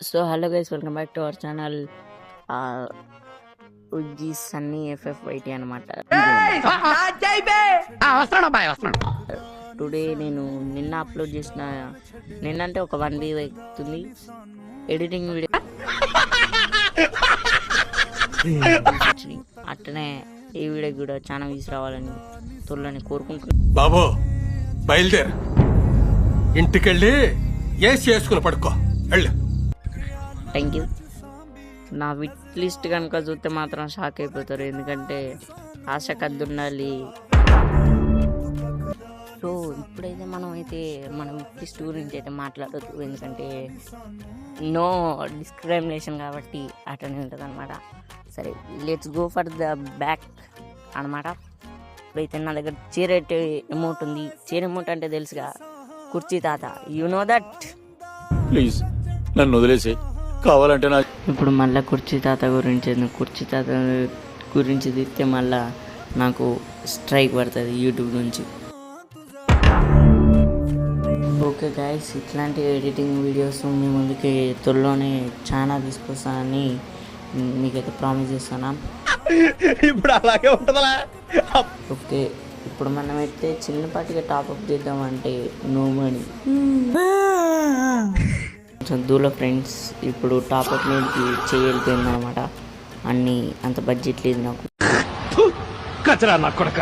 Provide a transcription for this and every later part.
So hello guys, welcome back to our channel Ujji Sunny FF YT అనమాట. Today నేను నిన్న upload చేసిన, నిన్నంటే ఒక 1 వీక్ అవుతుంది ఎడిటింగ్ వీడియో. అట్లనే ఈ వీడియో కూడా చాలా వ్యూస్ రావాలని తొలని కోరుకుంటున్నాను. బాబు బయలుదేరు, ఇంటికెళ్ళి ఏసి చేసుకుని పడుకో. Thank you. నా విట్ లిస్ట్ కనుక చూస్తే మాత్రం షాక్ అయిపోతారు, ఎందుకంటే ఆశ కద్దుండాలి. సో ఇప్పుడైతే మనం అయితే మన విట్ లిస్ట్ గురించి అయితే మాట్లాడద్దు, ఎందుకంటే నో డిస్క్రిమినేషన్ కాబట్టి అట్లనే ఉంటుంది అనమాట. సరే, let's go for the back అనమాట. ఇప్పుడైతే నా దగ్గర చీర అమౌంట్ ఉంది. చీర అమౌంట్ అంటే తెలుసుగా, కుర్చీ తాత, యు నో దట్. ప్లీజ్ నన్ను వదిలేసి, కావాలంటే నా ఇప్పుడు మళ్ళీ కుర్చీ తాత కుర్చీ తాత గురించి తిరిగితే మళ్ళా నాకు స్ట్రైక్ పడుతుంది యూట్యూబ్ నుంచి. ఓకే గైస్, ఇట్లాంటి ఎడిటింగ్ వీడియోస్ మీ ముందుకి త్వరలోనే చాలా తీసుకొస్తానని మీకైతే ప్రామిస్ చేస్తాను. ఇప్పుడు అలాగే ఉంటుందా? ఓకే, ఇప్పుడు మనమైతే చిన్నపాటిగా టాప్అప్ చేద్దామంటే నో మనీ. కొంచెం దూల ఫ్రెండ్స్, ఇప్పుడు టాప్అప్ మీదకి చేయగలిపోయింది అనమాట. అంత బడ్జెట్ లేదు నాకు. కచరా నా కొడక,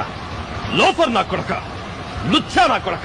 లోఫర్ నా కొడక, లుచ్చా నా కొడక.